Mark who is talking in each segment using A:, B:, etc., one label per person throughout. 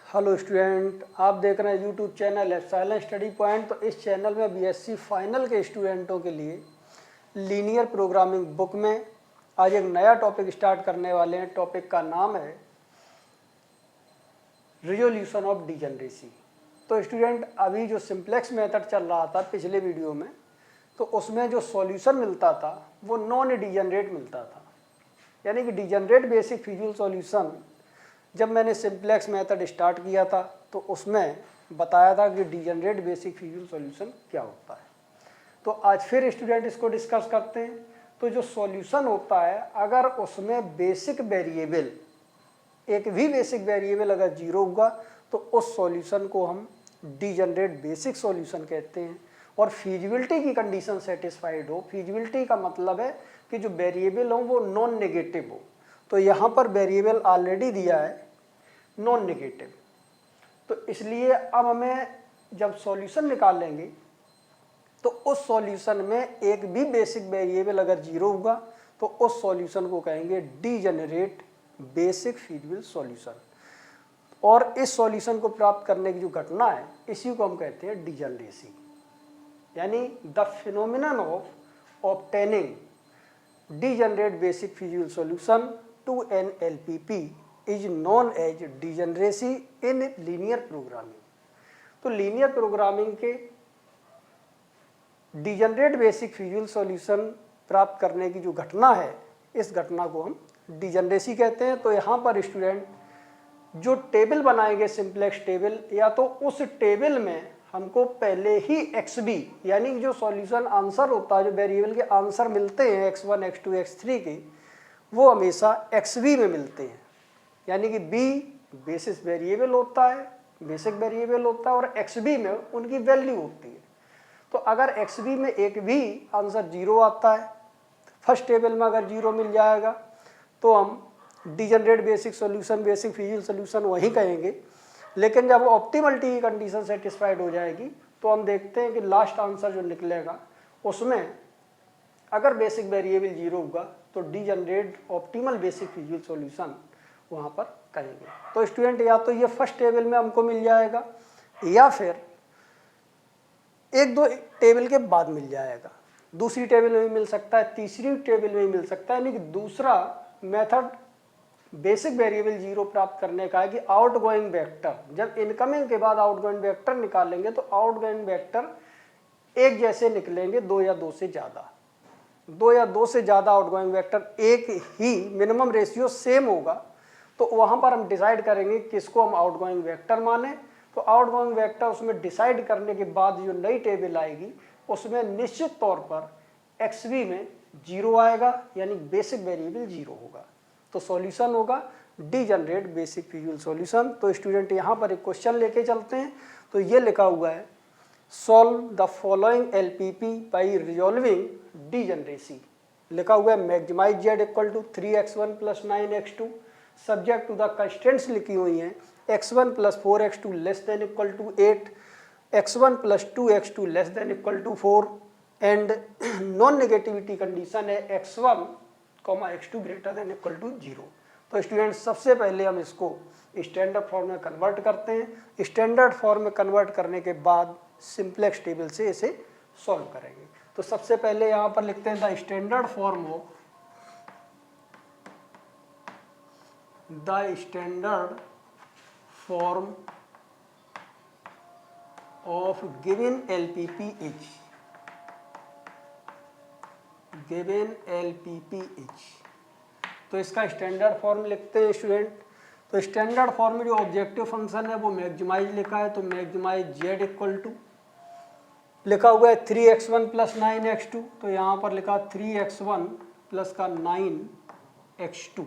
A: Hello student, आप देख रहे हैं YouTube channel epsilon study point. तो इस चैनल में बीएससी फाइनल के स्टूडेंटों के लिए लीनियर प्रोग्रामिंग बुक में आज एक नया टॉपिक स्टार्ट करने वाले हैं। टॉपिक का नाम है रिजोल्यूशन ऑफ डिजनरेसी। तो स्टूडेंट, अभी जो सिंप्लेक्स मेथड चल रहा था पिछले वीडियो में, तो उसमें जो सॉल्यूशन मिलता था वो नॉन डिजनरेट मिलता था, यानी कि डिजनरेट बेसिक फिजिकल सॉल्यूशन। जब मैंने सिंप्लेक्स मेथड स्टार्ट किया था तो उसमें बताया था कि डिजनरेट बेसिक फिजिकल सॉल्यूशन क्या होता है। तो आज फिर स्टूडेंट इसको डिस्कस करते हैं। तो जो सॉल्यूशन होता है, अगर उसमें बेसिक वेरिएबल, एक भी बेसिक वेरिएबल अगर जीरो होगा तो उस सॉल्यूशन को हम डिजनरेट बेसिक सॉल्यूशन कहते हैं। और फिजिबिलिटी की कंडीशन सेटिस्फाइड हो। फिजिबिलिटी का मतलब है कि जो वेरिएबल हो वो नॉन नेगेटिव हो। तो यहाँ पर वेरिएबल ऑलरेडी दिया है नॉन नेगेटिव, तो इसलिए अब हमें जब सॉल्यूशन निकालेंगे तो उस सॉल्यूशन में एक भी बेसिक वेरिएबल अगर जीरो होगा तो उस सॉल्यूशन को कहेंगे डिजनरेट बेसिक फिजिबल सॉल्यूशन। और इस सॉल्यूशन को प्राप्त करने की जो घटना है इसी को हम कहते हैं डिजनरेसी, यानी the phenomenon of obtaining degenerate basic physical solution to an LPP is known as degeneracy in linear programming। तो लीनियर प्रोग्रामिंग के डिजनरेट बेसिक फिजिकल सॉल्यूशन प्राप्त करने की जो घटना है, इस घटना को हम डिजनरेसी कहते हैं। तो यहाँ पर स्टूडेंट जो टेबल बनाएंगे सिंप्लेक्स टेबल, या तो उस टेबल में हमको पहले ही एक्स बी, यानी जो सॉल्यूशन आंसर होता है, जो वेरिएबल के आंसर मिलते हैं x1 x2 x3 के, वो हमेशा एक्स बी में मिलते हैं। यानी कि बी बेसिस वेरिएबल होता है, बेसिक वेरिएबल होता है, और एक्स बी में उनकी वैल्यू होती है। तो अगर एक्स बी में एक भी आंसर जीरो आता है, फर्स्ट टेबल में अगर जीरो मिल जाएगा तो हम degenerate basic solution, basic physical solution वही कहेंगे। लेकिन जब ऑप्टिमलिटी की कंडीशन सेटिस्फाइड हो जाएगी तो हम देखते हैं कि लास्ट आंसर जो निकलेगा उसमें अगर बेसिक वेरिएबल जीरो होगा तो degenerate optimal basic physical solution वहाँ पर कहेंगे। तो स्टूडेंट, या तो ये फर्स्ट टेबल में हमको मिल जाएगा या फिर एक दो टेबल के बाद मिल जाएगा, दूसरी टेबल में भी मिल सकता है, तीसरी टेबल में भी मिल सकता है। यानी कि दूसरा मेथड बेसिक वेरिएबल जीरो प्राप्त करने का है कि आउटगोइंग वेक्टर, जब इनकमिंग के बाद आउटगोइंग वेक्टर निकालेंगे तो आउटगोइंग वेक्टर एक जैसे निकलेंगे, दो या दो से ज़्यादा आउटगोइंग वेक्टर, एक ही मिनिमम रेशियो सेम होगा। तो वहाँ पर हम डिसाइड करेंगे किसको हम आउटगोइंग वेक्टर माने। तो आउटगोइंग वेक्टर उसमें डिसाइड करने के बाद जो नई टेबल आएगी उसमें निश्चित तौर पर एक्स बी में जीरो आएगा, यानी बेसिक वेरिएबल जीरो होगा। तो सॉल्यूशन होगा डिजनरेट बेसिक फिजिकल सॉल्यूशन। तो स्टूडेंट, यहाँ पर एक क्वेश्चन लेके चलते हैं। तो ये लिखा हुआ है, solve the following LPP by resolving degeneracy. लिखा हुआ है maximise Z equal to 3x1 + 9x2, subject to the constants लिखी हुई हैं x1 + 4x2 less than equal to 8, x1 + 2x2 less than equal to 4, and non negativity condition है x1, x2 greater than equal to 0। तो student, सबसे पहले हम इसको standard form में कन्वर्ट करते हैं। स्टैंडर्ड फॉर्म में कन्वर्ट करने के बाद सिंप्लेक्स टेबल से इसे सॉल्व करेंगे। तो सबसे पहले यहाँ पर लिखते हैं the standard form of given LPP is, तो इसका स्टैंडर्ड फॉर्म लिखते हैं स्टूडेंट। तो स्टैंडर्ड फॉर्म में जो ऑब्जेक्टिव फंक्शन है वो मैक्सिमाइज लिखा है, तो मैक्सिमाइज जेड इक्वल टू लिखा हुआ है 3x1 + 9x2, तो यहाँ पर लिखा 3x1 + का 9x2।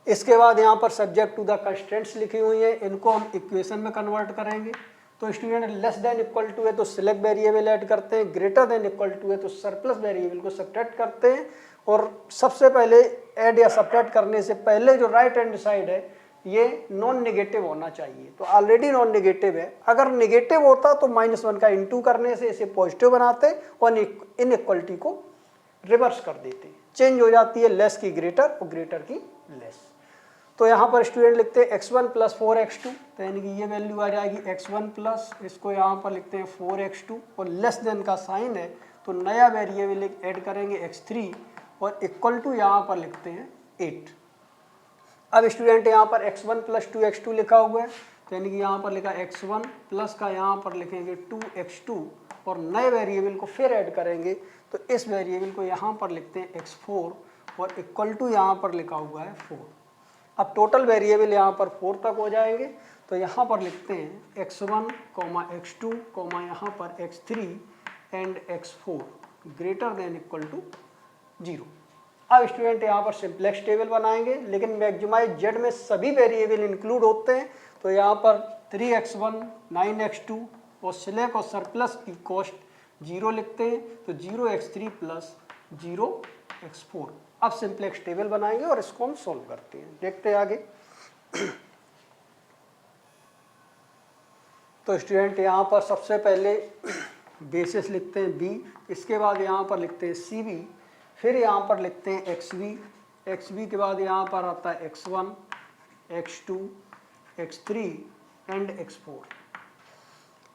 A: इसके बाद यहाँ पर सब्जेक्ट टू द कंस्ट्रेंट्स लिखी हुई है, इनको हम इक्वेशन में कन्वर्ट करेंगे। तो student, less than equal to है तो सिलेक्ट वेरिएबल ऐड करते हैं, ग्रेटर देन इक्वल टू है तो सरप्लस वेरिएबल को सब्ट्रैक्ट करते हैं। और सबसे पहले ऐड या सब्ट्रैक्ट करने से पहले जो राइट हैंड साइड है ये नॉन नेगेटिव होना चाहिए। तो ऑलरेडी नॉन नेगेटिव है, अगर नेगेटिव होता तो -1 का इंटू करने से इसे पॉजिटिव बनाते और इनइक्वलिटी को रिवर्स कर देते, चेंज हो जाती है लेस की ग्रेटर और ग्रेटर की लेस। तो यहाँ पर स्टूडेंट लिखते हैं x1 प्लस 4x2, तो यानी कि ये वैल्यू आ जाएगी x1 प्लस, इसको यहाँ पर लिखते हैं 4x2 और लेस देन का साइन है तो नया वेरिएबल ऐड करेंगे x3 और इक्वल टू यहाँ पर लिखते हैं 8। अब स्टूडेंट यहाँ पर x1 प्लस 2x2 लिखा हुआ है, तो यानी कि यहाँ पर लिखा x1 प्लस का यहाँ पर लिखेंगे 2x2 और नए वेरिएबल को फिर ऐड करेंगे, तो इस वेरिएबल को यहाँ पर लिखते हैं x4 और इक्वल टू यहाँ पर लिखा हुआ है 4। अब टोटल वेरिएबल यहाँ पर 4 तक हो जाएंगे, तो यहाँ पर लिखते हैं x1, x2, यहाँ पर x3 and x4 greater than equal to 0। अब स्टूडेंट यहाँ पर सिंप्लेक्स टेबल बनाएंगे, लेकिन मैक्सिमाइज जेड में सभी वेरिएबल इंक्लूड होते हैं, तो यहाँ पर 3x1, 9x2 और सिलेक्ट और सरप्लस की कॉस्ट 0 लिखते हैं, तो 0x3 प्लस 0x4। अब सिंप्लेक्स टेबल बनाएंगे और इसको हम सॉल्व करते हैं, देखते हैं आगे। तो स्टूडेंट यहाँ पर सबसे पहले बेसिस लिखते हैं b, इसके बाद यहाँ पर लिखते हैं cb, फिर यहाँ पर लिखते हैं xb के बाद यहाँ पर आता है x1, x2, x3 and x4।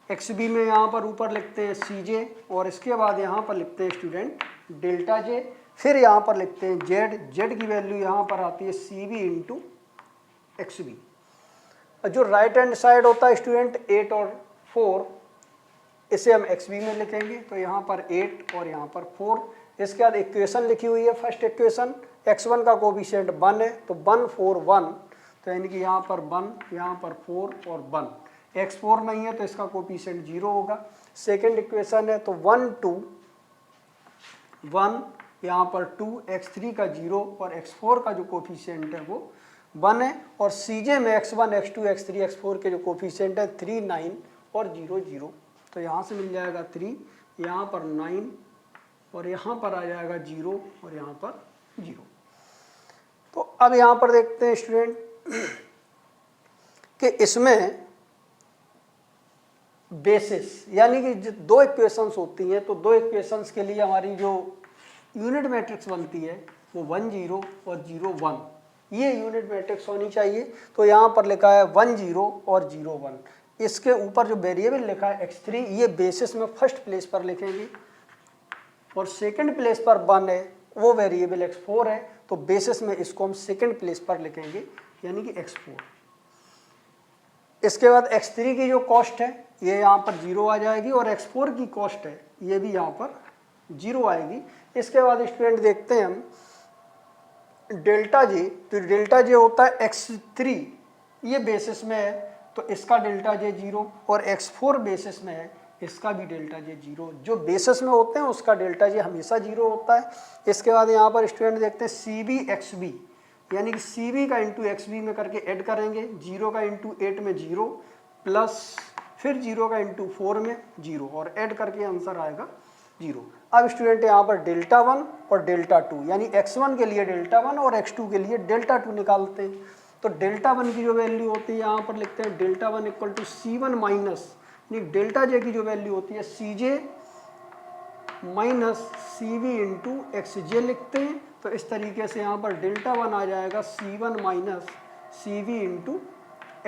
A: xb में यहाँ पर ऊपर लिखते हैं cj और इसके बाद यहाँ पर लिखते हैं स्टूडेंट डेल्टा j, फिर यहाँ पर लिखते हैं z की वैल्यू यहाँ पर आती है cb इंटू xb। जो राइट हैंड साइड होता है स्टूडेंट 8 और 4, इसे हम xb में लिखेंगे, तो यहाँ पर 8 और यहाँ पर 4। इसके बाद इक्वेशन लिखी हुई है, फर्स्ट इक्वेशन x1 का कोफिशिएंट 1 है, तो 1 4 1, तो यानी कि यहाँ पर 1, यहाँ पर 4 और 1। x4 नहीं है तो इसका कोफिशिएंट 0 होगा। सेकंड इक्वेशन है तो 1 2 1, यहाँ पर 2, x3 का 0 और x4 का जो कोफिशिएंट है वो 1 है, और cj में x1, x2, x3, x4 के जो कोफिशिएंट है 3, 9 और 0 0, तो यहाँ से मिल जाएगा 3, यहाँ पर 9 और यहाँ पर आ जाएगा 0 और यहाँ पर 0। तो अब यहाँ पर देखते हैं स्टूडेंट कि इसमें बेसिस यानी कि जो दो इक्वेशंस होती हैं, तो दो इक्वेशंस के लिए हमारी जो यूनिट मैट्रिक्स बनती है वो 1 0 और 0 1, ये यूनिट मैट्रिक्स होनी चाहिए। तो यहाँ पर लिखा है 1 0 और 0 1, इसके ऊपर जो वेरिएबल लिखा है x3, ये बेसिस में फर्स्ट प्लेस पर लिखेंगे, और सेकंड प्लेस पर 1 है वो वेरिएबल x4 है, तो बेसिस में इसको हम सेकंड प्लेस पर लिखेंगे यानी कि x4। इसके बाद x3 की जो कॉस्ट है ये यहाँ पर 0 आ जाएगी, और x4 की कॉस्ट है ये भी यहाँ पर 0 आएगी। इसके बाद स्टूडेंट देखते हैं हम डेल्टा जे, तो डेल्टा जे होता है x3, ये बेसिस में है तो इसका डेल्टा जे 0, और x4 बेसिस में है इसका भी डेल्टा जे 0। जो बेसिस में होते हैं उसका डेल्टा जे हमेशा 0 होता है। इसके बाद यहाँ पर स्टूडेंट देखते हैं cb xb, यानी कि cb का इंटू xb में करके ऐड करेंगे, 0 का इंटू 8 में 0 प्लस फिर 0 का इंटू 4 में 0 और ऐड करके आंसर आएगा 0। अब स्टूडेंट यहाँ पर डेल्टा 1 और डेल्टा 2, यानी x1 के लिए डेल्टा 1 और x2 के लिए डेल्टा 2 निकालते हैं। तो डेल्टा 1 की जो वैल्यू होती है यहाँ पर लिखते हैं delta 1 equal to c1 minus, यानी डेल्टा जे की जो वैल्यू होती है cj minus cv into xj लिखते हैं। तो इस तरीके से यहाँ पर डेल्टा 1 आ जाएगा c1 minus cv into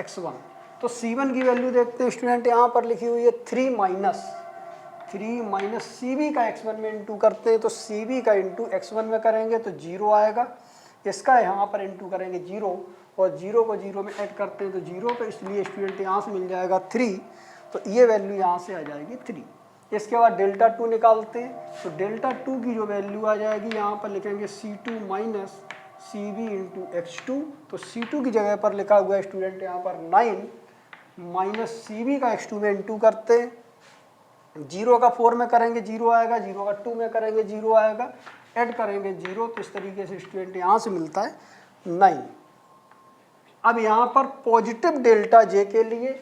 A: x1। तो c1 की वैल्यू देखते हैं स्टूडेंट, यहाँ पर लिखी हुई है 3 माइनस cv का x1 में इंटू करते हैं, तो cv का इंटू x1 में करेंगे तो 0 आएगा, इसका यहाँ पर इंटू करेंगे 0 और 0 को 0 में ऐड करते हैं तो 0, तो इसलिए स्टूडेंट यहाँ से मिल जाएगा 3, तो ये वैल्यू यहाँ से आ जाएगी 3। इसके बाद डेल्टा 2 निकालते हैं, तो डेल्टा 2 की जो वैल्यू आ जाएगी यहाँ पर लिखेंगे c2 minus cv into x2, तो c2 की जगह पर लिखा हुआ है स्टूडेंट यहाँ पर 9 माइनस cv का x2 में इंटू करते हैं, 0 का 4 में करेंगे 0 आएगा, 0 का 2 में करेंगे 0 आएगा, ऐड करेंगे 0, तो इस तरीके से स्टूडेंट यहाँ से मिलता है 9। अब यहाँ पर पॉजिटिव डेल्टा जे के लिए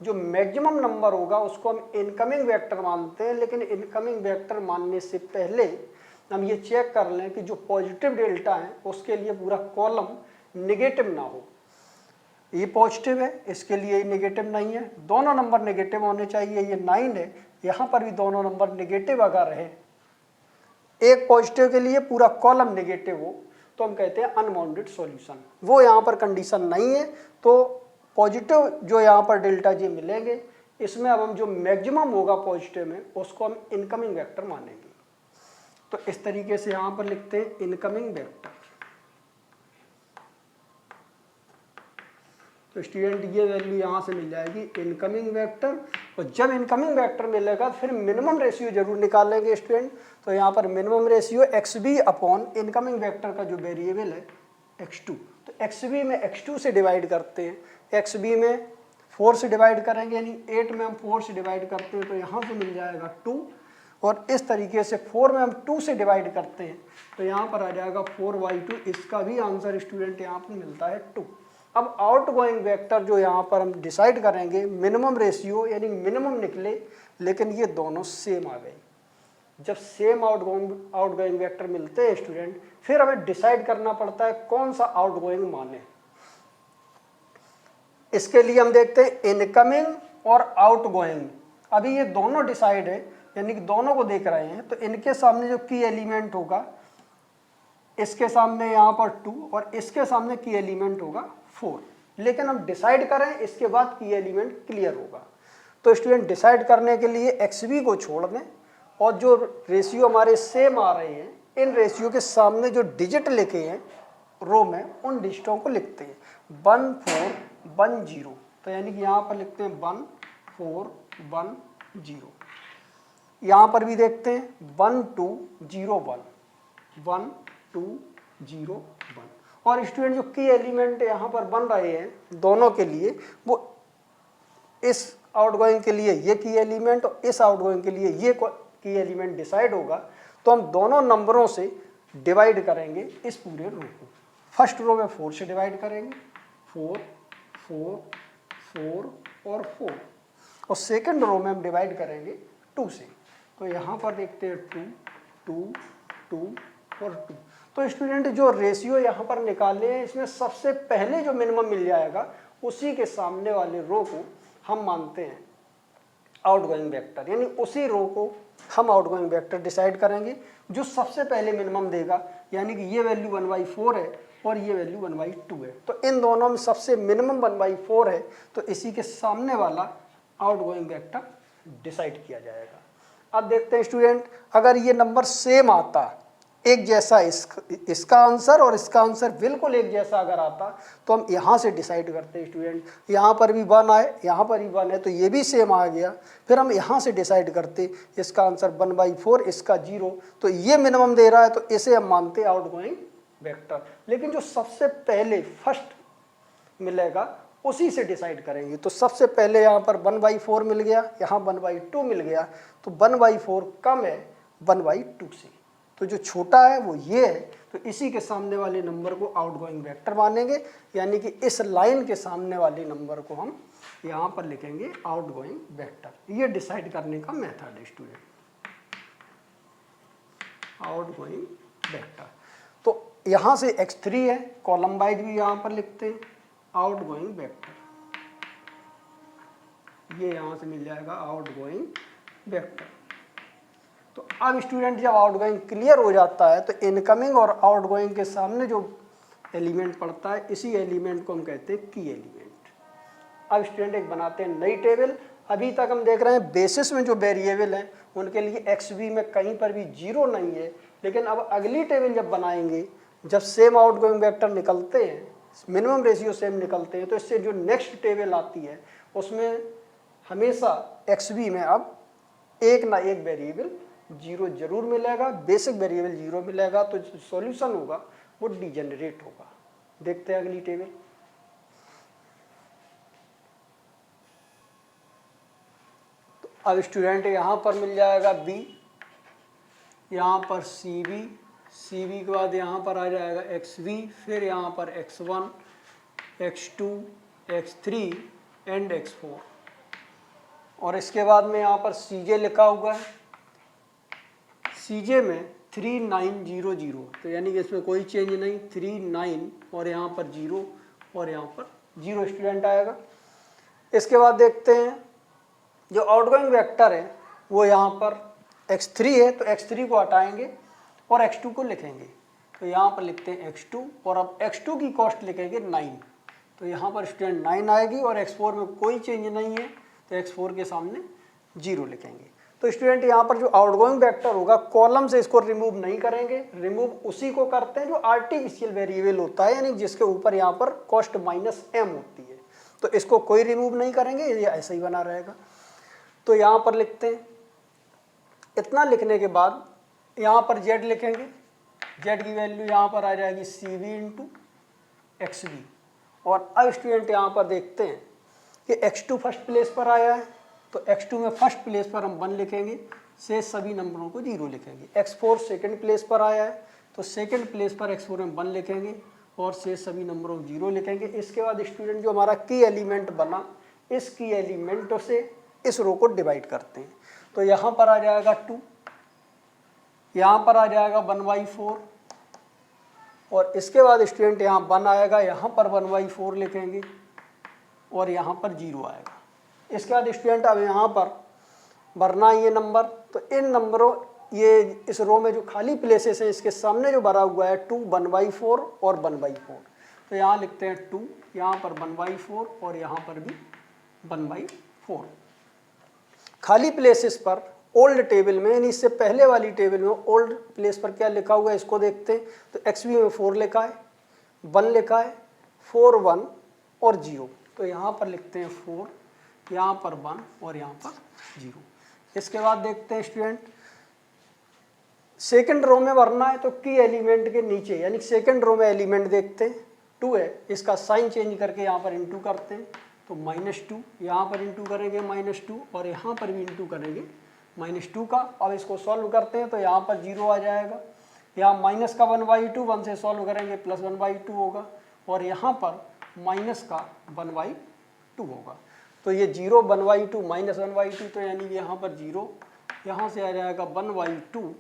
A: जो मैक्सिमम नंबर होगा उसको हम इनकमिंग वेक्टर मानते हैं, लेकिन इनकमिंग वेक्टर मानने से पहले हम ये चेक कर लें कि जो पॉजिटिव डेल्टा है उसके लिए पूरा कॉलम नेगेटिव ना हो। ये पॉजिटिव है, इसके लिए नेगेटिव नहीं है, दोनों नंबर नेगेटिव होने चाहिए। ये 9 है, यहाँ पर भी दोनों नंबर नेगेटिव अगर है, एक पॉजिटिव के लिए पूरा कॉलम नेगेटिव हो तो हम कहते हैं अनबाउंडेड सॉल्यूशन। वो यहाँ पर कंडीशन नहीं है, तो पॉजिटिव जो यहाँ पर डेल्टा जे मिलेंगे, इसमें अब हम जो मैक्सिमम होगा पॉजिटिव में उसको हम इनकमिंग वेक्टर मानेंगे। तो इस तरीके से यहाँ पर लिखते हैं इनकमिंग वेक्टर। तो स्टूडेंट ये वैल्यू यहाँ से मिल जाएगी इनकमिंग वेक्टर, और जब इनकमिंग वेक्टर मिलेगा फिर मिनिमम रेशियो जरूर निकालेंगे स्टूडेंट। तो यहाँ पर minimum ratio X B upon incoming vector का जो वेरिएबल है x2, तो एक्स बी में x2 से डिवाइड करते हैं, एक्स बी में 4 से डिवाइड करेंगे, यानी 8 में हम 4 से डिवाइड करते हैं तो यहाँ से मिल जाएगा 2, और इस तरीके से 4 में हम 2 से डिवाइड करते हैं तो यहाँ पर आ जाएगा 4/2। इसका भी आंसर स्टूडेंट यहाँ पर मिलता है 2। अब आउट गोइंग वेक्टर जो यहाँ पर हम डिसाइड करेंगे, मिनिमम रेशियो यानी मिनिमम निकले, लेकिन ये दोनों सेम आ गए। जब सेम आउट गोइंग वेक्टर मिलते हैं स्टूडेंट, फिर हमें डिसाइड करना पड़ता है कौन सा आउट गोइंग माने। इसके लिए हम देखते हैं इनकमिंग और आउट गोइंग। अभी ये दोनों डिसाइड है, यानी कि दोनों को देख रहे हैं, तो इनके सामने जो की एलिमेंट होगा, इसके सामने यहाँ पर 2 और इसके सामने की एलिमेंट होगा 4। लेकिन हम डिसाइड करें इसके बाद की एलिमेंट क्लियर होगा। तो स्टूडेंट डिसाइड करने के लिए एक्स बी को छोड़ दें, और जो रेशियो हमारे सेम आ रहे हैं, इन रेशियो के सामने जो डिजिट लिखे हैं रो में, उन डिजिटों को लिखते हैं 1 4 1 0। तो यानी कि यहाँ पर लिखते हैं 1 4 1 0। यहाँ पर भी देखते हैं 1 2 0 1 1 2 0 1। और स्टूडेंट जो की एलिमेंट यहाँ पर बन रहे हैं दोनों के लिए, वो इस आउटगोइंग के लिए ये की एलिमेंट और इस आउटगोइंग के लिए ये की एलिमेंट डिसाइड होगा। तो हम दोनों नंबरों से डिवाइड करेंगे इस पूरे रो को। फर्स्ट रो में 4 से डिवाइड करेंगे, 4 4 4 और 4, और सेकंड रो में हम डिवाइड करेंगे 2 से। तो यहाँ पर देखते हैं 2 2 2 और 2। तो स्टूडेंट जो रेशियो यहाँ पर निकाले हैं, इसमें सबसे पहले जो मिनिमम मिल जाएगा उसी के सामने वाले रो को हम मानते हैं आउटगोइंग वेक्टर, यानी उसी रो को हम आउटगोइंग वेक्टर डिसाइड करेंगे जो सबसे पहले मिनिमम देगा। यानी कि ये वैल्यू 1/4 है और ये वैल्यू 1/2 है, तो इन दोनों में सबसे मिनिमम 1/4 है, तो इसी के सामने वाला आउटगोइंग वेक्टर डिसाइड किया जाएगा। अब देखते हैं स्टूडेंट, अगर ये नंबर सेम आता, एक जैसा इसका आंसर और इसका आंसर बिल्कुल एक जैसा अगर आता, तो हम यहाँ से डिसाइड करते हैं स्टूडेंट, यहाँ पर भी 1 आए, यहाँ पर भी 1 है, तो ये भी सेम आ गया। फिर हम यहाँ से डिसाइड करते, इसका आंसर 1/4, इसका 0, तो ये मिनिमम दे रहा है, तो इसे हम मानते हैं आउटगोइंग वेक्टर। लेकिन जो सबसे पहले फर्स्ट मिलेगा उसी से डिसाइड करेंगे। तो सबसे पहले यहाँ पर 1/4 मिल गया, यहाँ 1/2 मिल गया, तो 1/4 कम है 1/2 से, तो जो छोटा है वो ये है, तो इसी के सामने वाले नंबर को आउटगोइंग वेक्टर मानेंगे। यानी कि इस लाइन के सामने वाले नंबर को हम यहाँ पर लिखेंगे आउटगोइंग वेक्टर। ये डिसाइड करने का मेथड है स्टूडेंट, आउटगोइंग वेक्टर। तो यहाँ से x3 है, कॉलम वाइज भी यहाँ पर लिखते हैं आउटगोइंग वेक्टर, ये यहाँ से मिल जाएगा आउटगोइंग वेक्टर। तो अब स्टूडेंट जब आउटगोइंग क्लियर हो जाता है, तो इनकमिंग और आउटगोइंग के सामने जो एलिमेंट पड़ता है, इसी एलिमेंट को हम कहते हैं की एलिमेंट। अब स्टूडेंट एक बनाते हैं नई टेबल। अभी तक हम देख रहे हैं बेसिस में जो वेरिएबल हैं उनके लिए एक्स बी में कहीं पर भी 0 नहीं है, लेकिन अब अगली टेबल जब बनाएंगे, जब सेम आउटगोइंग वेक्टर निकलते हैं, मिनिमम रेशियो सेम निकलते हैं, तो इससे जो नेक्स्ट टेबल आती है उसमें हमेशा एक्स बी में अब एक ना एक वेरिएबल 0 जरूर मिलेगा, बेसिक वेरिएबल 0 मिलेगा, तो जो सॉल्यूशन होगा वो डिजेनरेट होगा। देखते हैं अगली टेबल। तो अब स्टूडेंट यहाँ पर मिल जाएगा b, यहाँ पर सी बी के बाद यहाँ पर आ जाएगा XB, फिर यहाँ पर X1, X2, X3 and X4, और इसके बाद में यहाँ पर CJ लिखा हुआ है। CJ में 3900, तो यानी कि इसमें कोई चेंज नहीं, 39 और यहाँ पर 0 और यहाँ पर 0 स्टूडेंट आएगा। इसके बाद देखते हैं जो आउटगोइंग वेक्टर है वो यहाँ पर X3 है, तो X3 को हटाएंगे और X2 को लिखेंगे। तो यहाँ पर लिखते हैं x2 और अब x2 की कॉस्ट लिखेंगे 9। तो यहाँ पर स्टूडेंट 9 आएगी और x4 में कोई चेंज नहीं है तो x4 के सामने 0 लिखेंगे। तो स्टूडेंट यहाँ पर जो आउटगोइंग वेक्टर होगा कॉलम से इसको रिमूव नहीं करेंगे, रिमूव उसी को करते हैं जो आर्टिफिशियल वेरिएबल होता है, यानी जिसके ऊपर यहाँ पर कॉस्ट -m होती है। तो इसको कोई रिमूव नहीं करेंगे, ये ऐसा ही बना रहेगा। तो यहाँ पर लिखते हैं, इतना लिखने के बाद यहाँ पर z लिखेंगे, z की वैल्यू यहाँ पर आ जाएगी CV इंटू XV। और अब स्टूडेंट यहाँ पर देखते हैं कि x2 फर्स्ट प्लेस पर आया है, तो x2 में फर्स्ट प्लेस पर हम 1 लिखेंगे, शेष सभी नंबरों को 0 लिखेंगे। x4 सेकंड प्लेस पर आया है, तो सेकंड प्लेस पर x4 में 1 लिखेंगे और शेष सभी नंबरों को 0 लिखेंगे। इसके बाद स्टूडेंट जो हमारा की एलिमेंट बना, इस की एलिमेंट से इस रो को डिवाइड करते हैं। तो यहाँ पर आ जाएगा 2, यहाँ पर आ जाएगा 1/4 और इसके बाद स्टूडेंट यहाँ 1 आएगा, यहाँ पर 1/4 लिखेंगे और यहाँ पर 0 आएगा। इसके बाद स्टूडेंट अब यहाँ पर भरना ये नंबर, तो इन नंबरों ये इस रो में जो खाली प्लेसेस हैं इसके सामने जो भरा हुआ है 2, 1/4 और 1/4। तो यहाँ लिखते हैं 2, यहाँ पर 1/4 और यहाँ पर भी 1/4। खाली प्लेसेस पर ओल्ड टेबल में, यानी इससे पहले वाली टेबल में ओल्ड प्लेस पर क्या लिखा हुआ है इसको देखते हैं। तो XV में 4 लिखा है, 1 लिखा है, 4, 1 और 0। तो यहाँ पर लिखते हैं 4, यहाँ पर 1 और यहाँ पर 0। इसके बाद देखते हैं स्टूडेंट, सेकंड रो में भरना है तो की एलिमेंट के नीचे, यानी सेकंड रो में एलिमेंट देखते हैं 2 है, इसका साइन चेंज करके यहाँ पर इंटू करते हैं। तो -2, यहाँ पर इंटू करेंगे -2 और यहाँ पर भी इंटू करेंगे -2 का। अब इसको सॉल्व करते हैं तो यहाँ पर 0 आ जाएगा, यहाँ माइनस का 1/2, 1 से सॉल्व करेंगे प्लस 1/2 होगा और यहाँ पर माइनस का 1/2 होगा। तो ये 0, 1/2, -1/2, तो यानी यहाँ पर 0, यहाँ से आ जाएगा 1/2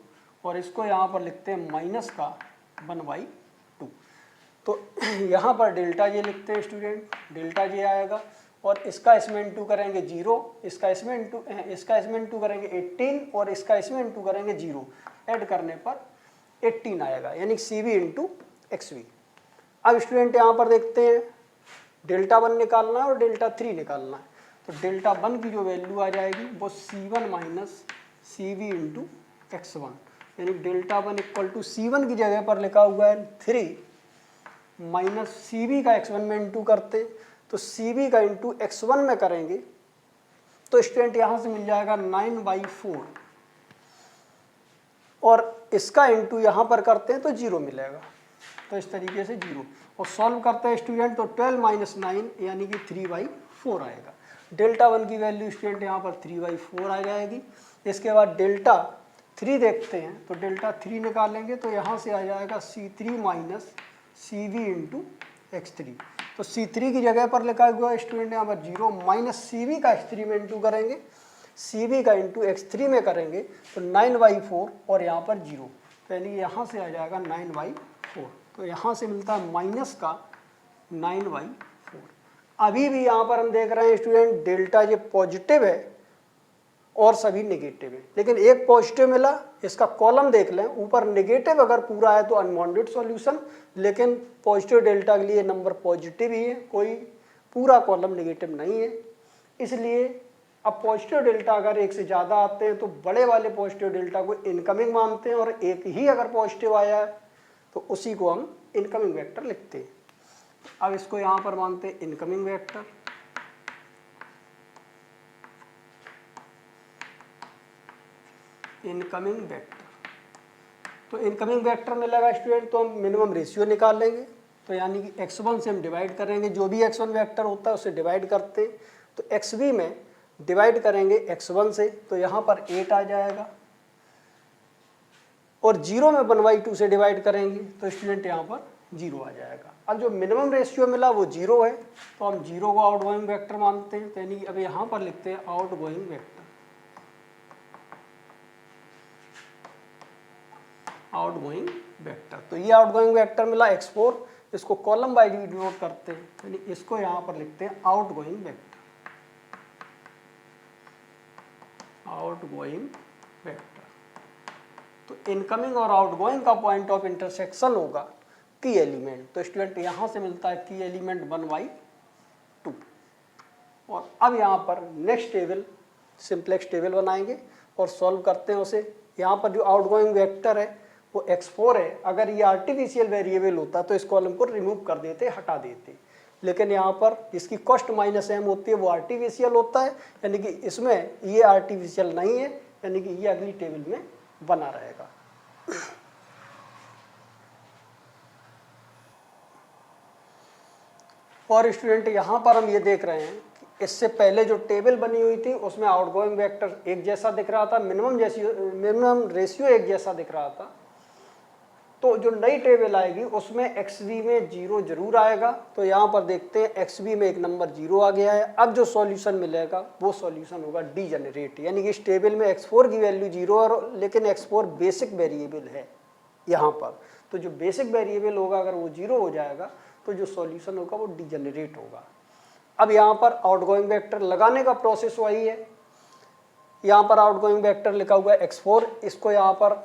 A: और इसको यहाँ पर लिखते हैं माइनस का 1/2। तो यहाँ पर डेल्टा जे लिखते हैं स्टूडेंट, डेल्टा जे आएगा और इसका इसमें इंटू करेंगे 0, इसका इसमें इंटू करेंगे 18 और इसका इसमें इंटू करेंगे 0। ऐड करने पर 18 आएगा, यानी CV इंटू XV। अब स्टूडेंट यहाँ पर देखते हैं डेल्टा 1 निकालना है और डेल्टा 3 निकालना है। तो डेल्टा 1 की जो वैल्यू आ जाएगी वो C1 minus CV into X1, यानी डेल्टा 1 इक्वल टू C1 की जगह पर लिखा हुआ है 3 माइनस CV का X1 में इंटू करते, तो CV का इंटू X1 में करेंगे तो स्टूडेंट यहाँ से मिल जाएगा 9/4 और इसका इंटू यहाँ पर करते हैं तो 0 मिलेगा। तो इस तरीके से 0 और सॉल्व करते हैं स्टूडेंट, तो 12 माइनस 9 यानी कि 3/4 आएगा। डेल्टा 1 की वैल्यू स्टूडेंट यहाँ पर 3/4 आ जाएगी। इसके बाद डेल्टा 3 देखते हैं, तो डेल्टा 3 निकालेंगे तो यहाँ से आ जाएगा C3 minus CV into X3। तो C3 की जगह पर लिखा हुआ है स्टूडेंट यहाँ पर 0 माइनस CV का X3 में इंटू करेंगे, CV का इंटू X3 में करेंगे तो 9/4 और यहाँ पर 0, तो यानी यहाँ से आ जाएगा 9/4। तो यहाँ से मिलता है माइनस का 9/4। अभी भी यहाँ पर हम देख रहे हैं स्टूडेंट डेल्टा ये पॉजिटिव है और सभी नेगेटिव है, लेकिन एक पॉजिटिव मिला, इसका कॉलम देख लें, ऊपर नेगेटिव अगर पूरा है तो अनबाउंडेड सॉल्यूशन, लेकिन पॉजिटिव डेल्टा के लिए नंबर पॉजिटिव ही है, कोई पूरा कॉलम नेगेटिव नहीं है। इसलिए अब पॉजिटिव डेल्टा अगर एक से ज़्यादा आते हैं तो बड़े वाले पॉजिटिव डेल्टा को इनकमिंग मानते हैं और एक ही अगर पॉजिटिव आया है तो उसी को हम इनकमिंग वेक्टर लिखते हैं। अब इसको यहाँ पर मानते हैं इनकमिंग वेक्टर। इनकमिंग वेक्टर, तो इनकमिंग वेक्टर मिलेगा स्टूडेंट तो हम मिनिमम रेशियो निकाल लेंगे, तो यानी कि x1 से हम डिवाइड करेंगे, जो भी x1 वेक्टर होता है उसे डिवाइड करते हैं, तो XV में डिवाइड करेंगे x1 से, तो यहाँ पर 8 आ जाएगा और 0 में 1/2 से डिवाइड करेंगे तो स्टूडेंट यहाँ पर 0 आ जाएगा। अब जो मिनिमम रेशियो मिला वो 0 है, तो हम 0 को आउटगोइंग वेक्टर मानते हैं, तो यानी अब यहाँ पर लिखते हैं आउटगोइंग वेक्टर। आउटगोइंग वेक्टर, तो ये आउटगोइंग वेक्टर मिला x4, इसको कॉलम वाइज डिनोट करते हैं, यानी इसको यहाँ पर लिखते हैं आउटगोइंग वेक्टर। आउटगोइंग वेक्टर तो इनकमिंग और आउटगोइंग का पॉइंट ऑफ इंटरसेक्शन होगा की एलिमेंट। तो स्टूडेंट यहाँ से मिलता है की एलिमेंट 1/2। और अब यहाँ पर नेक्स्ट टेबल सिंप्लेक्स टेबल बनाएंगे और सॉल्व करते हैं उसे। यहाँ पर जो आउटगोइंग वेक्टर है वो x4 है। अगर ये आर्टिफिशियल वेरिएबल होता तो इस कॉलम को रिमूव कर देते, हटा देते, लेकिन यहाँ पर इसकी कॉस्ट -m होती है वो आर्टिफिशियल होता है, यानी कि इसमें ये आर्टिफिशियल नहीं है, यानी कि ये अगली टेबल में बना रहेगा। और स्टूडेंट यहाँ पर हम ये देख रहे हैं कि इससे पहले जो टेबल बनी हुई थी उसमें आउटगोइंग वेक्टर एक जैसा दिख रहा था, मिनिमम रेशियो एक जैसा दिख रहा था। तो जो नई टेबल आएगी उसमें XV में 0 जरूर आएगा। तो यहाँ पर देखते हैं XV में एक नंबर 0 आ गया है। अब जो सॉल्यूशन मिलेगा वो सॉल्यूशन होगा डीजेनरेट, यानी कि इस टेबल में x4 की वैल्यू 0 और लेकिन x4 बेसिक वेरिएबल है यहाँ पर। तो जो बेसिक वेरिएबल होगा अगर वो 0 हो जाएगा तो जो सॉल्यूशन होगा वो डीजेनरेट होगा। अब यहाँ पर आउटगोइंग वेक्टर लगाने का प्रोसेस वही है। यहाँ पर आउटगोइंग वेक्टर लिखा हुआ है x4, इसको यहाँ पर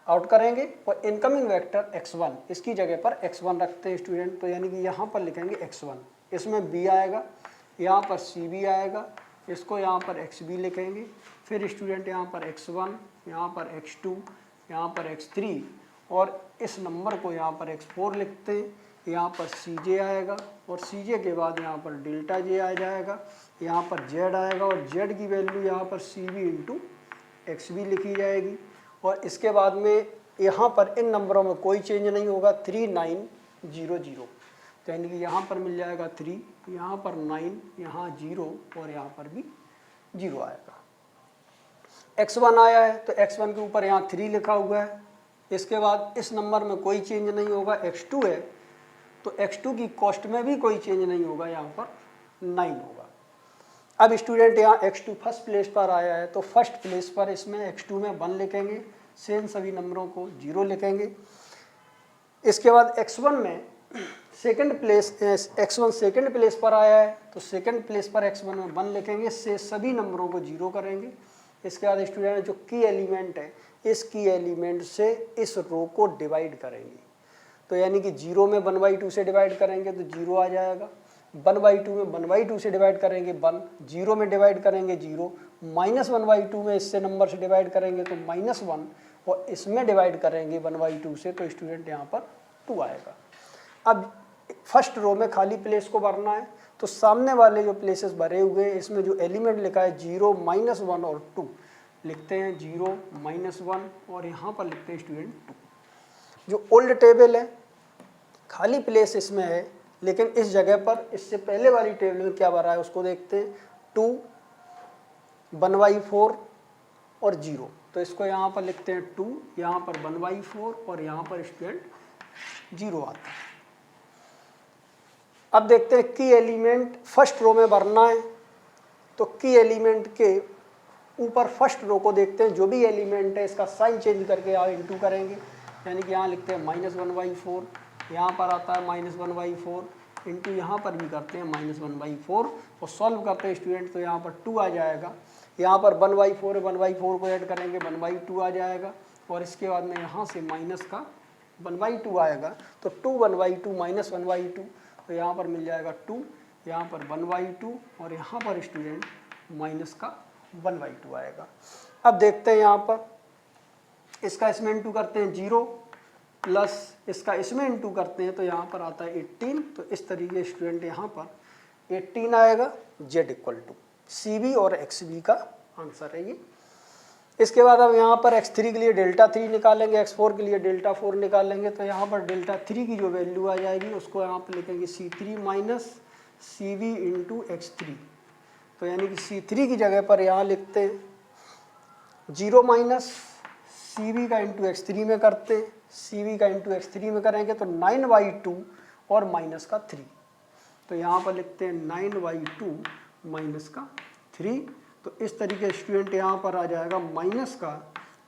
A: आउट करेंगे और इनकमिंग वेक्टर x1, इसकी जगह पर x1 रखते हैं स्टूडेंट। तो यानी कि यहाँ पर लिखेंगे x1, इसमें b आएगा, यहाँ पर cb आएगा, इसको यहाँ पर xb लिखेंगे। फिर स्टूडेंट यहाँ पर x1, यहाँ पर x2, यहाँ पर x3 और इस नंबर को यहाँ पर x4 लिखते हैं। यहाँ पर cj आएगा और cj के बाद यहाँ पर डेल्टा j आ जाएगा, यहाँ पर z आएगा और z की वैल्यू यहाँ पर cb इंटू xb लिखी जाएगी। और इसके बाद में यहाँ पर इन नंबरों में कोई चेंज नहीं होगा, 3900। तो यानी कि यहाँ पर मिल जाएगा 3, यहाँ पर 9, यहाँ 0 और यहाँ पर भी 0 आएगा। x1 आया है तो x1 के ऊपर यहाँ 3 लिखा हुआ है। इसके बाद इस नंबर में कोई चेंज नहीं होगा। x2 है तो x2 की कॉस्ट में भी कोई चेंज नहीं होगा, यहाँ पर 9 होगा। अब स्टूडेंट यहाँ x2 फर्स्ट प्लेस पर आया है तो फर्स्ट प्लेस पर इसमें x2 में 1 लिखेंगे, सेम सभी नंबरों को 0 लिखेंगे। इसके बाद x1 में x1 सेकंड प्लेस पर आया है तो सेकंड प्लेस पर x1 में 1 लिखेंगे, से सभी नंबरों को 0 करेंगे। इसके बाद स्टूडेंट जो की एलिमेंट है इस की एलिमेंट से इस रो को डिवाइड करेंगे। तो यानी कि 0 में 1/2 से डिवाइड करेंगे तो 0 आ जाएगा, 1/2 में 1/2 से डिवाइड करेंगे 1, 0 में डिवाइड करेंगे 0, -1/2 में इससे नंबर से डिवाइड करेंगे तो -1 और इसमें डिवाइड करेंगे 1/2 से तो स्टूडेंट यहाँ पर 2 आएगा। अब फर्स्ट रो में खाली प्लेस को भरना है तो सामने वाले जो प्लेसेस भरे हुए हैं इसमें जो एलिमेंट लिखा है 0, -1 और 2 लिखते हैं 0, -1 और यहाँ पर लिखते हैं स्टूडेंट 2। जो ओल्ड टेबल है खाली प्लेस इसमें है, लेकिन इस जगह पर इससे पहले वाली टेबल में क्या भरा है उसको देखते हैं, 2, 1/4 और 0। तो इसको यहाँ पर लिखते हैं 2, यहाँ पर 1/4 और यहाँ पर स्टूडेंट 0 आता है। अब देखते हैं की एलिमेंट फर्स्ट रो में भरना है तो की एलिमेंट के ऊपर फर्स्ट रो को देखते हैं, जो भी एलिमेंट है इसका साइन चेंज करके यहाँ इंटू करेंगे, यानी कि यहाँ लिखते हैं -1/4, यहाँ पर आता है -1/4 इंटू यहाँ पर भी करते हैं -1/4 और सॉल्व करते हैं स्टूडेंट तो यहाँ पर 2 आ जाएगा। यहाँ पर 1/4 1/4 को ऐड करेंगे 1/2 आ जाएगा और इसके बाद में यहाँ से माइनस का 1/2 आएगा तो 2 1/2 -1/2 तो यहाँ पर मिल जाएगा 2, यहाँ पर 1/2 और यहाँ पर स्टूडेंट माइनस का 1/2 आएगा। अब देखते हैं यहाँ पर इसका इसमें इंटू करते हैं 0 प्लस इसका इसमें इंटू करते हैं तो यहाँ पर आता है 18। तो इस तरीके स्टूडेंट यहाँ पर 18 आएगा, z = cb और xb का आंसर है ये। इसके बाद अब यहाँ पर x3 के लिए डेल्टा3 निकालेंगे, x4 के लिए डेल्टा4 निकालेंगे तो यहाँ पर डेल्टा3 की जो वैल्यू आ जाएगी उसको यहाँ पर लिखेंगे c3 minus cb into x3। तो यानी कि c3 की जगह पर यहाँ लिखते हैं 0 माइनस cb का इंटू x3 में करते हैं, cb का इंटू x3 में करेंगे तो 9/2 और माइनस का 3। तो यहाँ पर लिखते हैं 9/2 माइनस का 3। तो इस तरीके स्टूडेंट यहाँ पर आ जाएगा माइनस का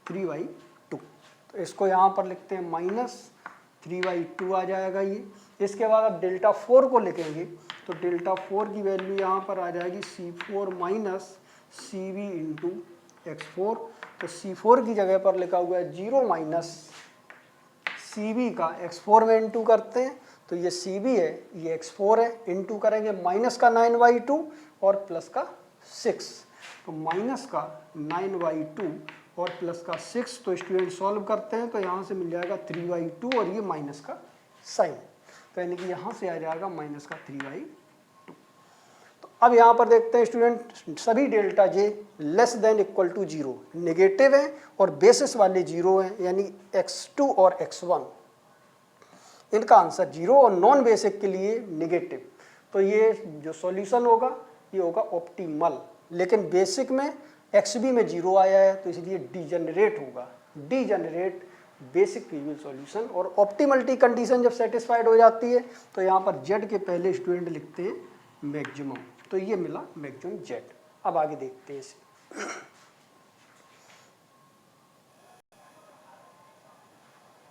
A: 3/2। तो इसको यहाँ पर लिखते हैं -3/2 आ जाएगा ये। इसके बाद अब डेल्टा4 को लिखेंगे तो डेल्टा4 की वैल्यू यहाँ पर आ जाएगी c4 minus cb into x4 तो C4 की जगह पर लिखा हुआ है 0 माइनस CB का x4 में इंटू करते हैं, तो ये CB है, ये x4 है, इंटू करेंगे माइनस का 9/2 और प्लस का 6, तो माइनस का 9/2 और प्लस का 6, तो स्टूडेंट सॉल्व करते हैं तो यहाँ से मिल जाएगा 3/2 और ये माइनस का साइन, तो यानी कि यहाँ से आ जाएगा माइनस का 3/2। तो अब यहाँ पर देखते हैं स्टूडेंट, सभी delta J less than equal to 0 negative है और बेसिस वाले 0 हैं, यानी x2 और x1, इनका आंसर 0 और नॉन बेसिक के लिए नेगेटिव। तो ये जो सॉल्यूशन होगा ये होगा ऑप्टिमल, लेकिन बेसिक में XB में 0 आया है तो इसलिए डीजेनरेट होगा, डीजेनरेट बेसिक ट्रिवियल सॉल्यूशन। और ऑप्टिमलिटी कंडीशन जब सेटिस्फाइड हो जाती है तो यहाँ पर Z के पहले स्टूडेंट लिखते हैं मैक्सिमम, तो ये मिला मैक्सिमम Z। अब आगे देखते हैं इसे।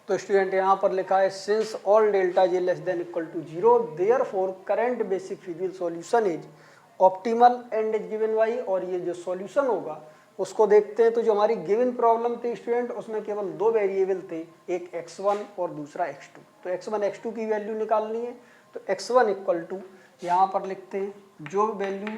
A: तो स्टूडेंट यहाँ पर लिखा है since all delta J less than equal to 0 therefore current basic trivial solution is optimal and is given by, और ये जो सॉल्यूशन होगा उसको देखते हैं। तो जो हमारी गिवन प्रॉब्लम थी स्टूडेंट, उसमें केवल 2 वेरिएबल थे, एक x1 और दूसरा x2। तो x1 x2 की वैल्यू निकालनी है, तो x1 इक्वल टू यहाँ पर लिखते हैं जो वैल्यू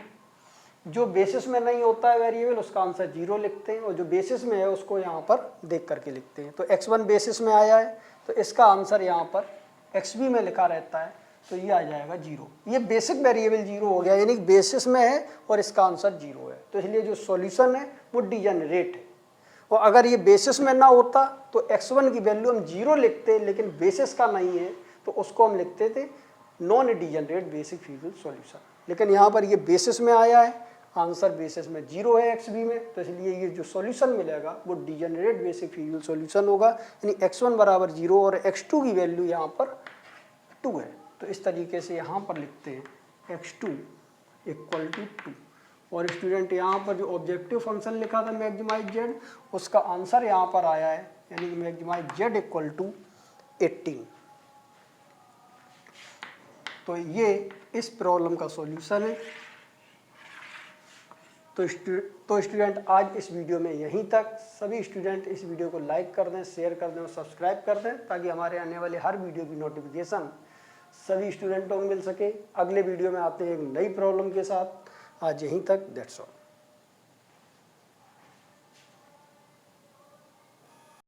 A: जो बेसिस में नहीं होता है वेरिएबल उसका आंसर 0 लिखते हैं, और जो बेसिस में है उसको यहाँ पर देख करके लिखते हैं। तो x1 बेसिस में आया है तो इसका आंसर यहाँ पर xb में लिखा रहता है, तो ये आ जाएगा 0। ये बेसिक वेरिएबल 0 हो गया, यानी बेसिस में है और इसका आंसर 0 है, तो इसलिए जो सॉल्यूशन है वो डीजेनरेट है। और अगर ये बेसिस में ना होता तो x1 की वैल्यू हम 0 लिखते, लेकिन बेसिस का नहीं है तो उसको हम लिखते थे non degenerate basic trivial solution. लेकिन यहाँ पर ये बेसिस में आया है, आंसर बेसिस में 0 है XB में, तो इसलिए ये जो सॉल्यूशन मिलेगा वो डीजेनरेट बेसिक ट्रिवियल सॉल्यूशन होगा, यानी x1 बराबर 0 और x2 की वैल्यू यहाँ पर 2 है। तो इस तरीके से यहाँ पर लिखते हैं x2 इक्वल टू 2। और स्टूडेंट यहाँ पर जो ऑब्जेक्टिव फंक्शन लिखा था मैक्सिमाइज z, उसका आंसर यहाँ पर आया है, यानी मैक्सिमाइज z इक्वल टू 18। तो ये इस प्रॉब्लम का सॉल्यूशन है। तो स्टूडेंट आज इस वीडियो में यहीं तक। सभी स्टूडेंट इस वीडियो को लाइक कर दें, शेयर कर दें और सब्सक्राइब कर दें, ताकि हमारे आने वाले हर वीडियो की नोटिफिकेशन सभी स्टूडेंटों को मिल सके। अगले वीडियो में आते हैं एक नई प्रॉब्लम के साथ। आज यहीं तक, दैट्स ऑल।